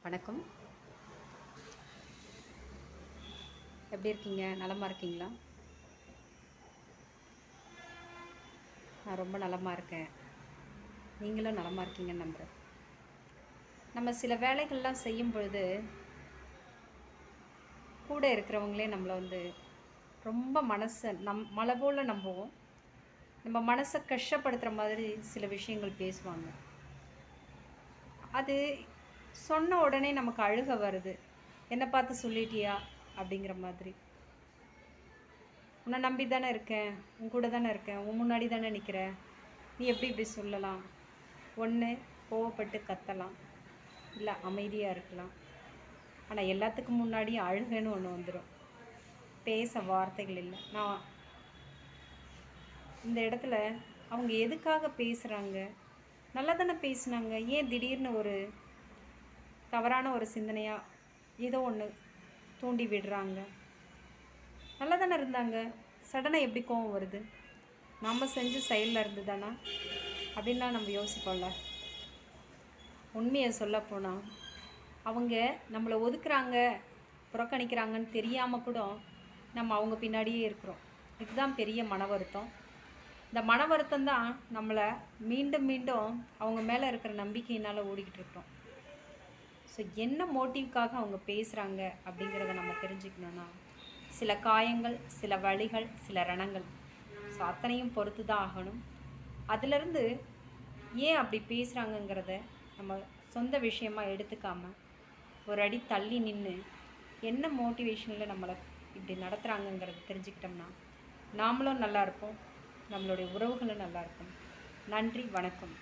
வணக்கம். எப்படி இருக்கீங்க? நலமா இருக்கீங்களா? நான் ரொம்ப நலமா இருக்கேன். நீங்களும் நலமா இருக்கீங்கன்னு நம்புகிறேன். நம்ம சில வேலைகள்லாம் செய்யும் பொழுது கூட இருக்கிறவங்களே நம்மளை ரொம்ப மனசை மலை போல் நம்புவோம். நம்ம மனசை கஷ்டப்படுத்துகிற மாதிரி சில விஷயங்கள் பேசுவாங்க. அது சொன்ன உடனே நமக்கு அழுக வருது. என்னை பார்த்து சொல்லிட்டியா அப்படிங்கிற மாதிரி. உன்னை நம்பி தானே இருக்கேன், உன் கூட தானே இருக்கேன், உன் முன்னாடி தானே நிற்கிறேன், நீ எப்படி இப்படி சொல்லலாம்? ஒன்று கோவப்பட்டு கத்தலாம், இல்லை அமைதியாக இருக்கலாம். ஆனால் எல்லாத்துக்கும் முன்னாடியும் அழுகன்னு ஒன்று வந்துடும். பேச வார்த்தைகள் இல்லை. நான் இந்த இடத்துல அவங்க எதுக்காக பேசுகிறாங்க? நல்லா தானே பேசுனாங்க, ஏன் திடீர்னு ஒரு தவறான ஒரு சிந்தனையாக ஏதோ ஒன்று தூண்டி விடுறாங்க? நல்லா தானே இருந்தாங்க, சடனாக எப்படி கோவம் வருது? நம்ம செஞ்ச செயலில் இருந்து தானா அப்படின்லாம் நம்ம யோசிப்போம்ல. உண்மையை சொல்லப்போனால் அவங்க நம்மளை ஒதுக்குறாங்க, புறக்கணிக்கிறாங்கன்னு தெரியாமல் கூட நம்ம அவங்க பின்னாடியே இருக்கிறோம். இதுதான் பெரிய மன வருத்தம். இந்த மன வருத்தம் தான் நம்மளை மீண்டும் மீண்டும் அவங்க மேலே இருக்கிற நம்பிக்கையினால் ஓடிக்கிட்டு இருக்கிறோம். ஸோ என்ன மோட்டிவ்க்காக அவங்க பேசுகிறாங்க அப்படிங்கிறத நம்ம தெரிஞ்சுக்கணுன்னா, சில காயங்கள், சில வழிகள், சில ரணங்கள், ஸோ அத்தனையும் பொறுத்து தான் ஆகணும். அதிலிருந்து ஏன் அப்படி பேசுகிறாங்கங்கிறத நம்ம சொந்த விஷயமாக எடுத்துக்காமல் ஒரு அடி தள்ளி நின்று என்ன மோட்டிவேஷனில் நம்மளை இப்படி நடத்துகிறாங்கங்கிறத தெரிஞ்சுக்கிட்டோம்னா நாமளும் நல்லா இருப்போம், நம்மளுடைய உறவுகளும் நல்லா இருக்கும். நன்றி, வணக்கம்.